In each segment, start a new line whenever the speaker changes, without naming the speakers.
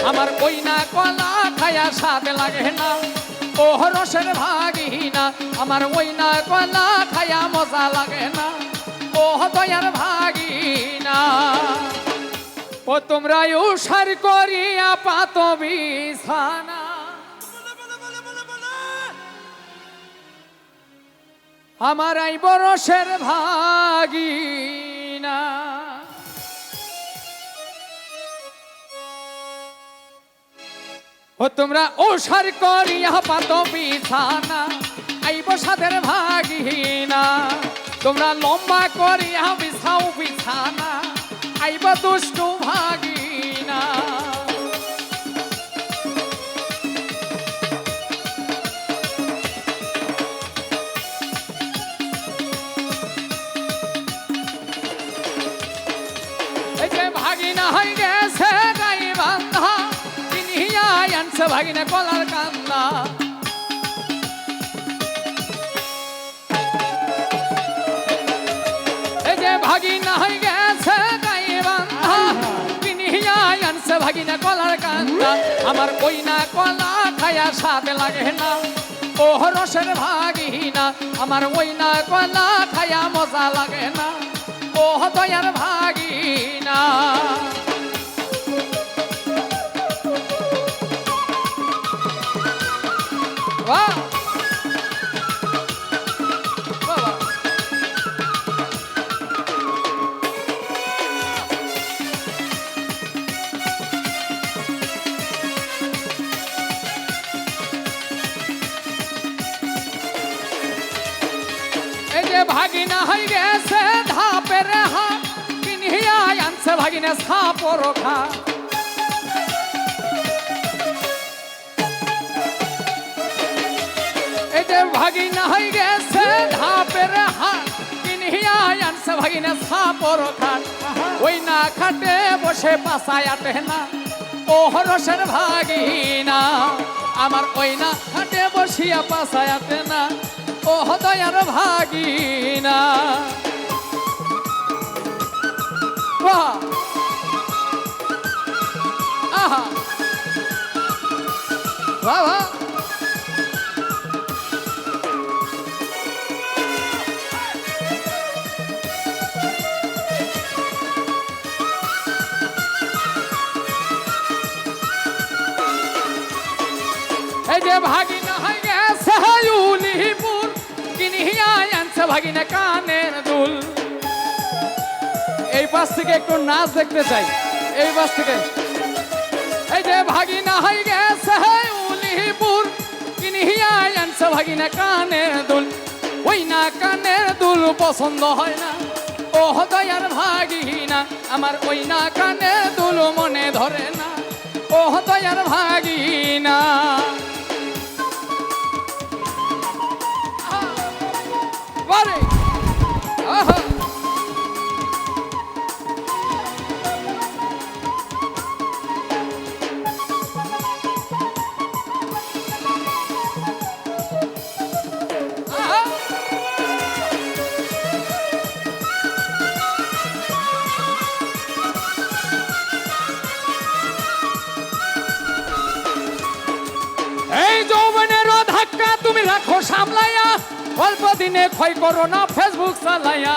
আমার কইনা কলা খায়া স্বাদ লাগে না ও রসের ভাগিনা আমার কইনা কলা খায়া মজা লাগে না ও দয়ার ভাগিনা ও তোমরা উসার করিয়া পাত বিছানা আমার এই বরসের ভাগিনা ও তোমরা ওসার করিয়া পাত বিছানা এই বসাদের ভাগিনা তোমরা লম্বা করিয়া বিছাও বিছানা আইব দুষ্টু ভাগিনা এই যে ভাগিনা হয়ে গেছে গাই বান্ধা কিনিয়া আনছে ভাগিনা কলার কান্দা এই যে ভাগিনা হয়ে গেছে গাই বান্ধা কিনিয়া আনছে ভাগিনা কলার কান্দা আমার কইনা কলা খায়া স্বাদ লাগে না ও রসের ভাগিনা আমার কইনা কলা খায়া মজা লাগে না ও দয়ার ভাগিনা বাহ বাবা এই যে ভাগিনা হয়ে গেছে ধাপের হাত কিনিয়া আনছে ভাগিনা সাপর খা এই যে ভাগিনা হয়ে গেছে ধাপের হাত কিনিয়া আনছে ভাগিনা সাপর খা ওই না খাটে বসে পাশায় আটে না ও রসের ভাগিনা আমার ওই না খাটে বসিয়া পাশায় আটে না ও দয়ার ভাগিনা বাহ আহা বাবা এই যে ভাগিনা হয়ে গেছে উলিপুর কিনিয়া আনছে ভাগিনা কানের দুল এই পাশ থেকে একটু নাচ দেখতে চাই এই পাশ থেকে এই যে ভাগিনা হয়ে গেছে উলিপুর কিনিয়া আনছে ভাগিনা কানের দুল ওই না কানের দুল পছন্দ হয় না ও দয়ার ভাগিনা আমার ওই না কানের দুল মনে ধরে না ও দয়ার ভাগিনা বারে আহা এই যৌবনের ধাক্কা তুমি রাখো সামলাইয়া অল্প দিনে ক্ষয় করো না ফেসবুক চালাইয়া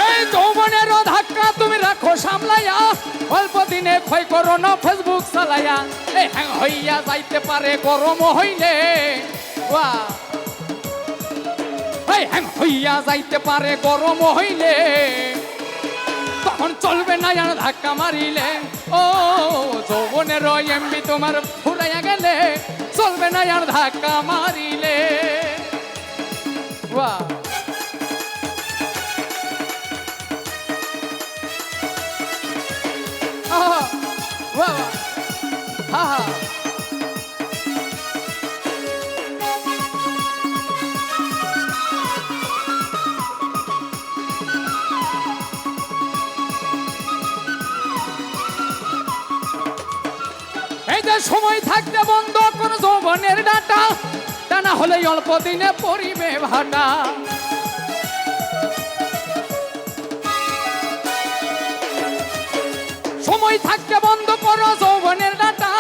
এই যৌবনের ধাক্কা তুমি রাখো সামলাইয়া অল্প দিনে ক্ষয় করো না ফেসবুক চালাইয়া এই হ্যাং হইয়া যাইতে পারে গরম হইলে এই হ্যাং হইয়া যাইতে পারে গরম হইলে তখন চলবে না আর ধাক্কা মারিলে ও যৌবনের এমবি তোমার ফুরাইয়া গেলে চলবে না আর ধাক্কা মারিলে বাহ আহা বাহ হা হা সময় থাকতে বন্ধ কোন যৌবনের ডাটা তা না হলে অল্প দিনে পরিবে ভাটা ওই থাকতে বন্ধ করো যৌবনের ডাটা,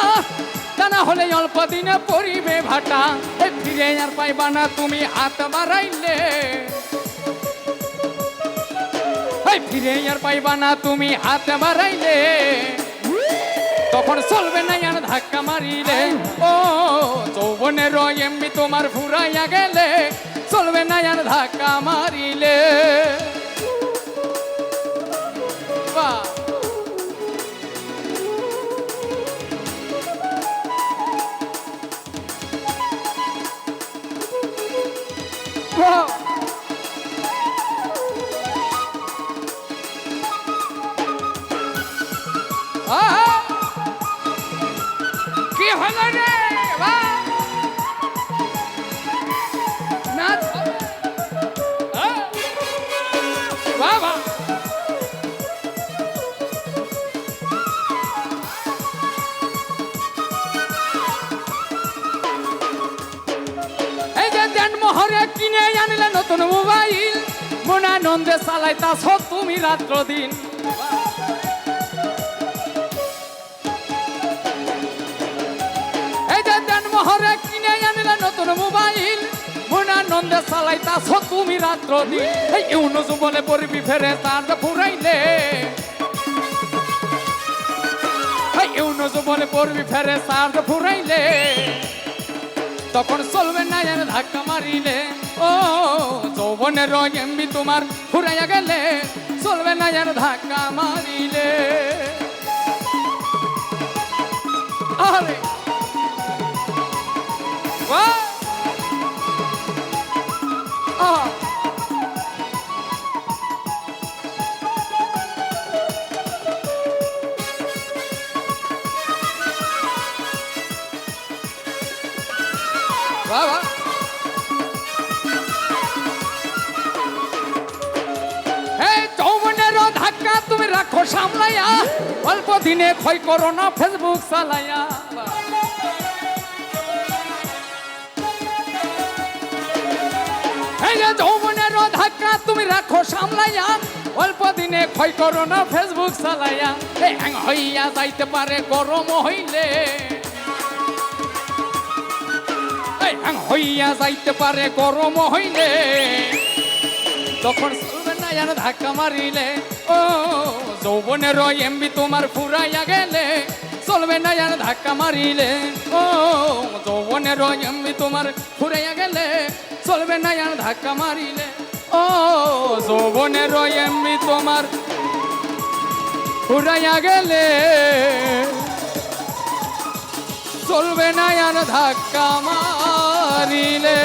তা না হলে অল্প দিনে পরিবে ভাটা। এই ফিরে আর পাইবা না তুমি হাত বাড়াইলে, এই ফিরে আর পাইবা না তুমি হাত বাড়াইলে, তখন চলবে না আর ধাক্কা মারিলে। ও যৌবনের এমনি তোমার ফুরাইয়া গেলে, চলবে না আর ধাক্কা মারিলে। বাহ বাহ কি হলো রে নাচ বাবা। এই যে দেন মোহরে কিনে আনলে নতুন মোবাইল, মনানন্দে চালাইতাছ তুমি রাত্র দিন। এই যে দেন মোহরে কিনে আনলে নতুন মোবাইল, মনানন্দে চালাইতাছ তুমি রাত্র দিন। এই ইউনো বলে পড়বি ফেরে তার ফুরাইলে, ইউনো বলে পড়বি ফেরে তার ফুরাইলে, তখন চলবে না আর ধাক্কা মারিলে। ও যৌবনের এমবি তোমার ফুরাইয়া গেলে, চলবে না আর ধাক্কা মারিলে। আরে বাহ আহা বাবা। এই যৌবনের ধাক্কা তুমি রাখো সামলাইয়া, অল্প দিনে ক্ষয় করো না ফেসবুক চালাইয়া। এই যে যৌবনের ধাক্কা তুমি রাখো সামলাইয়া, অল্প দিনে ক্ষয় করো না ফেসবুক চালাইয়া। এই হ্যাং হইয়া যাইতে পারে গরম হইলে, হইয়া যাইতে পারে গরম হইলে, তখন চলবে না আর ধাক্কা মারিলে। ও যৌবনের এমবি তোমার ফুরাইয়া গেলে, চলবে না আর ধাক্কা মারিলে। ও যৌবনের এমবি তোমার ফুরাইয়া গেলে, চলবে না আর ধাক্কা মারিলে। ও যৌবনের এমবি তোমার ফুরাইয়া গেলে, চলবে না আর ধাক্কা মারিলে।